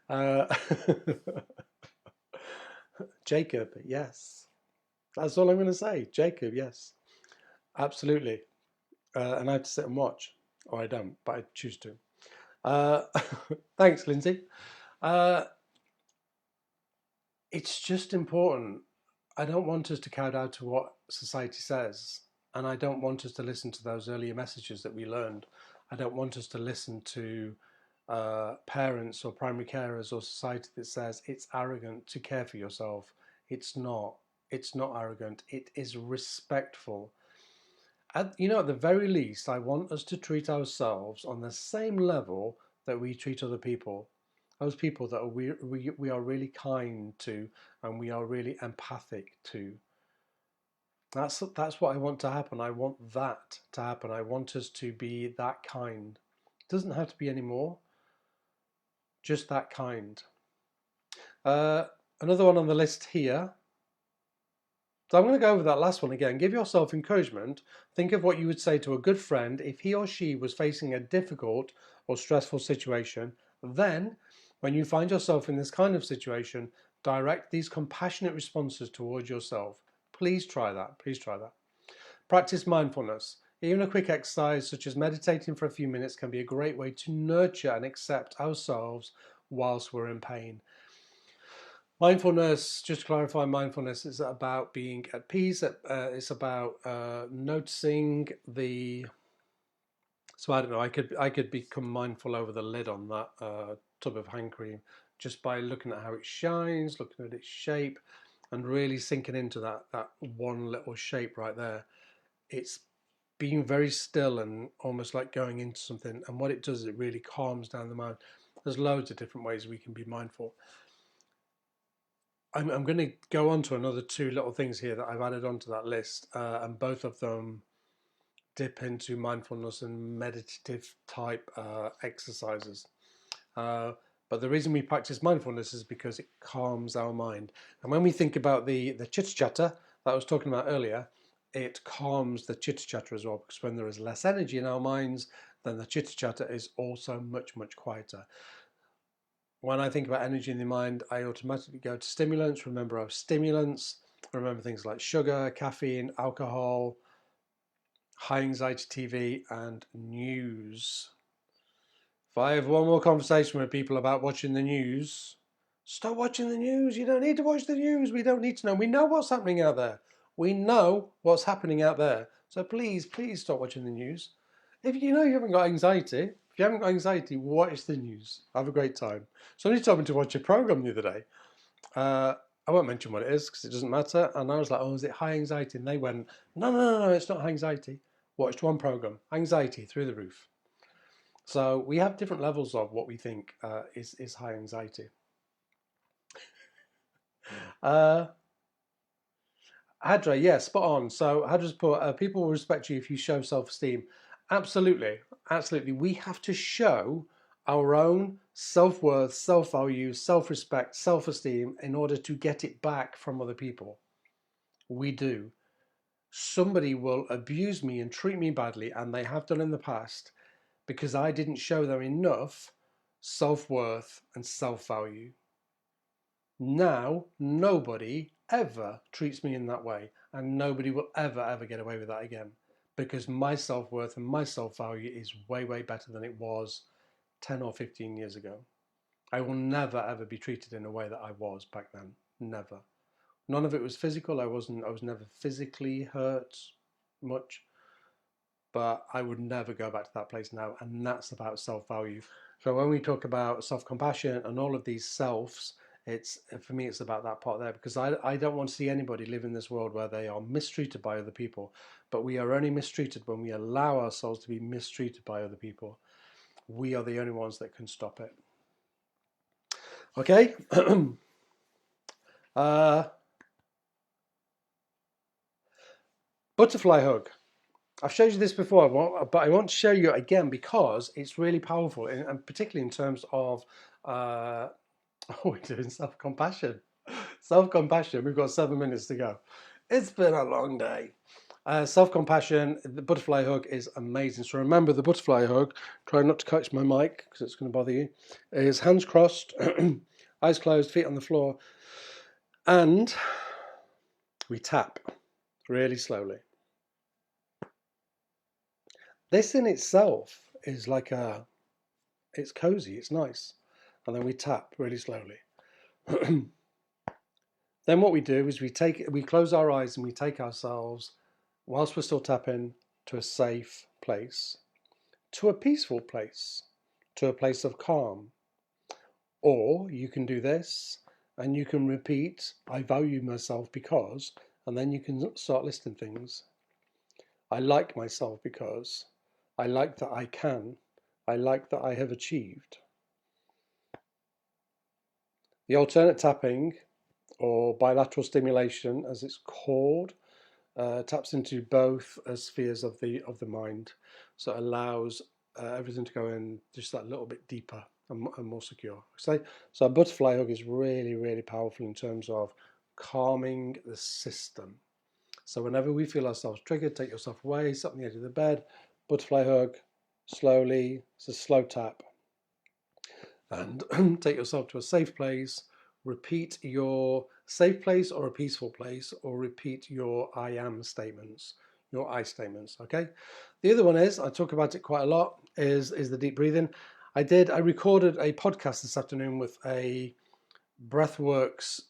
Uh, Jacob, yes. That's all I'm going to say. Jacob, yes. Absolutely. And I have to sit and watch. Or I don't, but I choose to. Thanks, Lindsay. It's just important. I don't want us to kowtow to what society says. And I don't want us to listen to those earlier messages that we learned. I don't want us to listen to parents or primary carers or society that says it's arrogant to care for yourself. It's not. It's not arrogant. It is respectful. At the very least, I want us to treat ourselves on the same level that we treat other people. Those people that we are really kind to and we are really empathic to. That's what I want to happen. I want that to happen. I want us to be that kind. It doesn't have to be any more, just that kind. Another one on the list here. So I'm going to go over that last one again. Give yourself encouragement. Think of what you would say to a good friend if he or she was facing a difficult or stressful situation. Then, when you find yourself in this kind of situation, direct these compassionate responses towards yourself. Please try that. Please try that. Practice mindfulness. Even a quick exercise such as meditating for a few minutes can be a great way to nurture and accept ourselves whilst we're in pain. Mindfulness, just to clarify, mindfulness is about being at peace. It's about noticing the. So I don't know. I could become mindful over the lid on that tub of hand cream just by looking at how it shines, looking at its shape, and really sinking into that one little shape right there. It's being very still and almost like going into something. And what it does is it really calms down the mind. There's loads of different ways we can be mindful. I'm going to go on to another two little things here that I've added onto that list, and both of them dip into mindfulness and meditative type exercises. But the reason we practice mindfulness is because it calms our mind. And when we think about the chitter chatter that I was talking about earlier, it calms the chitter chatter as well, because when there is less energy in our minds, then the chitter chatter is also much, much quieter. When I think about energy in the mind, I automatically go to stimulants. Remember our stimulants. Remember things like sugar, caffeine, alcohol, high anxiety TV, and news. If I have one more conversation with people about watching the news, stop watching the news. You don't need to watch the news. We don't need to know. We know what's happening out there. We know what's happening out there. So please, please stop watching the news. If you know you haven't got anxiety, if you haven't got anxiety, watch the news. Have a great time. Somebody told me to watch a program the other day. I won't mention what it is because it doesn't matter. And I was like, oh, is it high anxiety? And they went, no, it's not high anxiety. Watched one program, anxiety through the roof. So we have different levels of what we think is high anxiety. Uh, Hadra, yeah, spot on. So Hadra's put, people will respect you if you show self-esteem. Absolutely, absolutely. We have to show our own self-worth, self-value, self-respect, self-esteem in order to get it back from other people. We do. Somebody will abuse me and treat me badly, and they have done in the past, because I didn't show them enough self-worth and self-value. Now, nobody ever treats me in that way, and nobody will ever get away with that again, because my self-worth and my self-value is way better than it was 10 or 15 years ago. I will never ever be treated in a way that I was back then. Never. None of it was physical. I was never physically hurt much, but I would never go back to that place now, and that's about self-value. So when we talk about self-compassion and all of these selves, it's, for me, it's about that part there, because I don't want to see anybody live in this world where they are mistreated by other people, but we are only mistreated when we allow ourselves to be mistreated by other people. We are the only ones that can stop it. Okay. Butterfly hug. I've showed you this before, but I want to show you again because it's really powerful, and particularly in terms of, oh, we're doing self-compassion. Self-compassion, we've got 7 minutes to go. It's been a long day. Self-compassion, the butterfly hug is amazing. So remember, the butterfly hug, try not to catch my mic because it's going to bother you, is hands crossed, eyes closed, feet on the floor, and we tap really slowly. This in itself is like it's cozy, it's nice. And then we tap really slowly. Then what we do is we close our eyes and we take ourselves, whilst we're still tapping, to a safe place, to a peaceful place, to a place of calm. Or you can do this and you can repeat, I value myself because, and then you can start listing things. I like myself because, I like that I can, I like that I have achieved. The alternate tapping, or bilateral stimulation as it's called, taps into both spheres of the mind, so it allows everything to go in just that little bit deeper and more secure. So a butterfly hug is really powerful in terms of calming the system. So whenever we feel ourselves triggered, take yourself away, sit on the edge of the bed, butterfly hug, slowly, it's a slow tap, and take yourself to a safe place. Repeat your safe place or a peaceful place, or repeat your I am statements, your I statements. Okay. The other one is, I talk about it quite a lot, is the deep breathing. I recorded a podcast this afternoon with a breathworks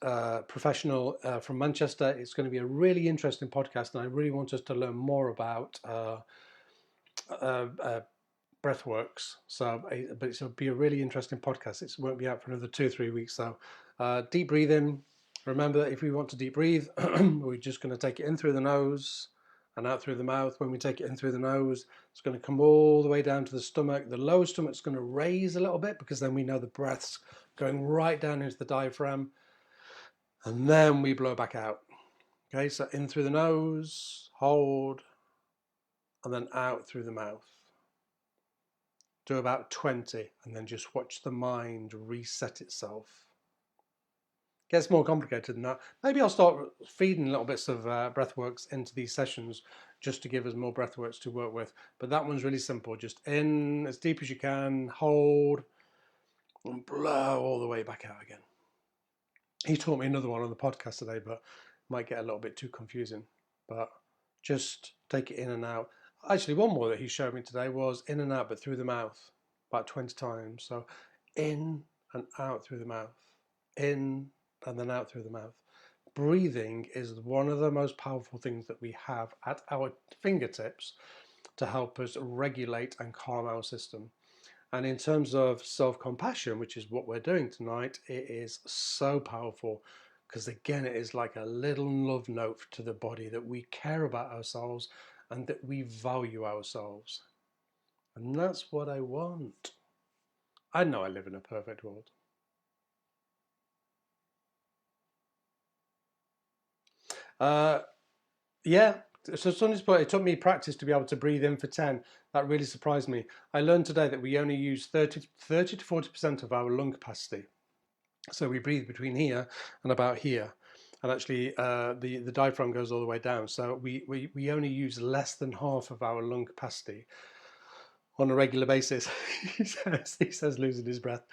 professional from Manchester. It's going to be a really interesting podcast, and I really want us to learn more about breathworks. So, but it'll be a really interesting podcast. It won't be out for another 2 or 3 weeks. So, deep breathing. Remember, if we want to deep breathe, we're just going to take it in through the nose and out through the mouth. When we take it in through the nose, it's going to come all the way down to the stomach. The lower stomach's going to raise a little bit, because then we know the breath's going right down into the diaphragm. And then we blow back out. Okay, so in through the nose, hold, and then out through the mouth. Do about 20, and then just watch the mind reset itself. Gets more complicated than that. Maybe I'll start feeding little bits of breathworks into these sessions, just to give us more breathworks to work with. But that one's really simple. Just in as deep as you can, hold, and blow all the way back out again. He taught me another one on the podcast today, but it might get a little bit too confusing. But just take it in and out. Actually, one more that he showed me today was in and out, but through the mouth, about 20 times. So in and out through the mouth, in and then out through the mouth. Breathing is one of the most powerful things that we have at our fingertips to help us regulate and calm our system. And in terms of self-compassion, which is what we're doing tonight, it is so powerful, because again, it is like a little love note to the body that we care about ourselves and that we value ourselves. And that's what I want. I know I live in a perfect world. Uh, yeah. So Sonny's point, it took me practice to be able to breathe in for 10. That really surprised me. I learned today that we only use 30 to 40% of our lung capacity. So we breathe between here and about here. And actually, the diaphragm goes all the way down. So we only use less than half of our lung capacity on a regular basis. He says, losing his breath.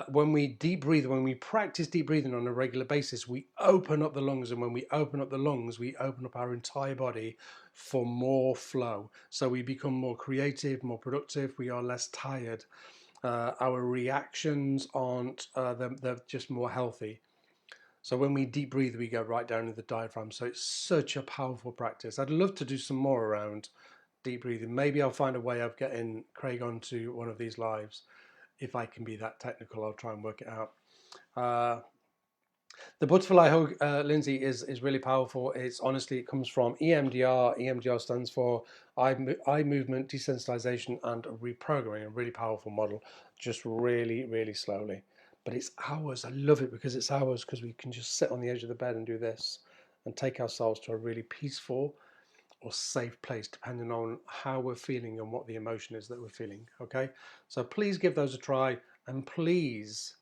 When we deep breathe, when we practice deep breathing on a regular basis, we open up the lungs. And when we open up the lungs, we open up our entire body for more flow. So we become more creative, more productive. We are less tired. Our reactions aren't, they're just more healthy. So when we deep breathe, we go right down into the diaphragm. So it's such a powerful practice. I'd love to do some more around deep breathing. Maybe I'll find a way of getting Craig onto one of these lives. If I can be that technical, I'll try and work it out. Uh, the butterfly hug, Lindsay, is really powerful. It's honestly, it comes from EMDR. EMDR stands for eye movement desensitization and reprogramming. A really powerful model, just really, really slowly. But it's hours. I love it because it's hours because we can just sit on the edge of the bed and do this and take ourselves to a really peaceful or safe place, depending on how we're feeling and what the emotion is that we're feeling. Okay, so please give those a try, and please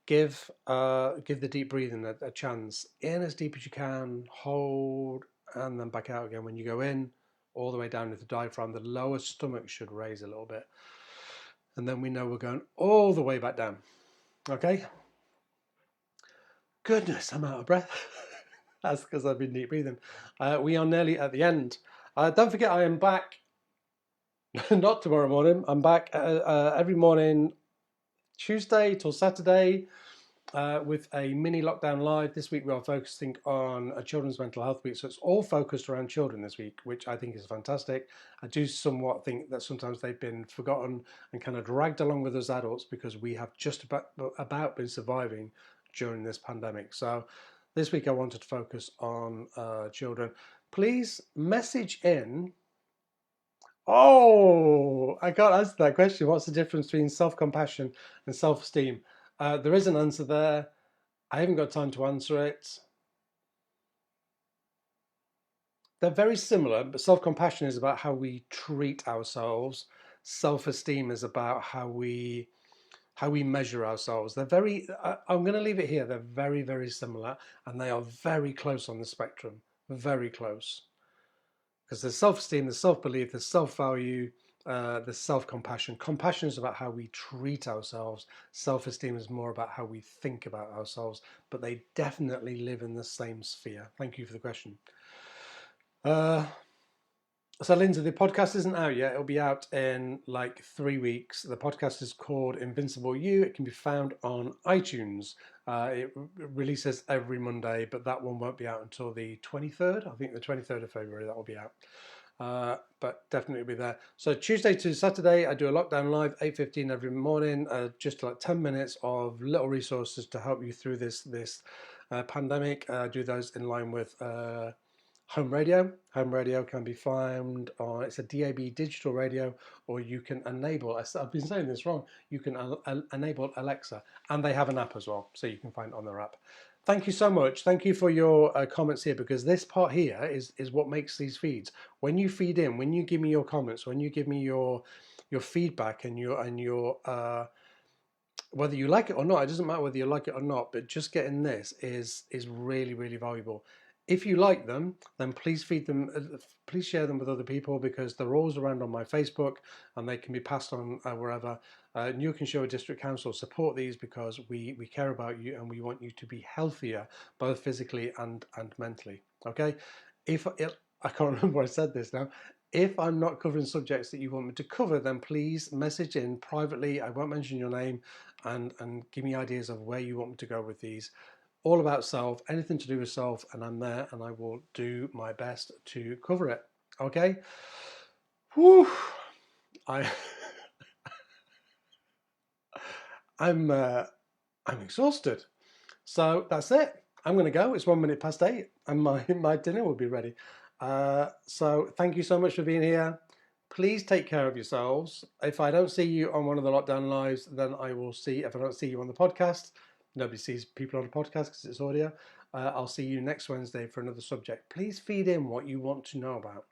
give the deep breathing a chance. In as deep as you can, hold, and then back out again. When you go in, all the way down to the diaphragm, the lower stomach should raise a little bit, and then we know we're going all the way back down. Okay. Goodness, I'm out of breath. That's because I've been deep breathing. We are nearly at the end. Don't forget, I am back. Not tomorrow morning. I'm back every morning, Tuesday till Saturday, with a mini lockdown live. This week we are focusing on a Children's Mental Health Week, so it's all focused around children this week, which I think is fantastic. I do somewhat think that sometimes they've been forgotten and kind of dragged along with us adults because we have just about been surviving during this pandemic. So this week I wanted to focus on children. Please message in. Oh, I can't answer that question. What's the difference between self-compassion and self-esteem? There is an answer there. I haven't got time to answer it. They're very similar, but self-compassion is about how we treat ourselves. Self-esteem is about how we measure ourselves. They're very. I'm going to leave it here. They're very, very similar, and they are very close on the spectrum. Very close. Because there's self-esteem, there's self-belief, there's self-value, there's self-compassion. Compassion is about how we treat ourselves. Self-esteem is more about how we think about ourselves, but they definitely live in the same sphere. Thank you for the question. Uh, so, Lindsay, the podcast isn't out yet. It'll be out in like 3 weeks. The podcast is called Invincible You. It can be found on iTunes. It releases every Monday, but that one won't be out until the 23rd. I think the 23rd of February that will be out. But definitely be there. So Tuesday to Saturday, I do a lockdown live, 8:15 every morning, just like 10 minutes of little resources to help you through this pandemic. Do those in line with home radio. Home radio can be found on, it's a DAB digital radio, or you can enable, I've been saying this wrong, you can enable Alexa, and they have an app as well, so you can find it on their app. Thank you so much. Thank you for your comments here, because this part here is what makes these feeds. When you feed in, when you give me your comments, when you give me your feedback and your whether you like it or not, it doesn't matter whether you like it or not, but just getting this is really, really valuable. If you like them, then please feed them, please share them with other people, because they're always around on my Facebook and they can be passed on wherever. Newark and Showa District Council support these because we care about you and we want you to be healthier, both physically and mentally. Okay, I can't remember I said this now. If I'm not covering subjects that you want me to cover, then please message in privately. I won't mention your name, and give me ideas of where you want me to go with these. All about self, anything to do with self, and I'm there and I will do my best to cover it. Okay? Whew. I'm exhausted. So that's it. I'm going to go. It's 1 minute past 8, and my dinner will be ready. So thank you so much for being here. Please take care of yourselves. If I don't see you on one of the lockdown lives, then I will see. If I don't see you on the podcast, nobody sees people on the podcast because it's audio. I'll see you next Wednesday for another subject. Please feed in what you want to know about.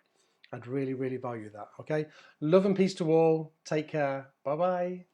I'd really, really value that. Okay. Love and peace to all. Take care. Bye bye.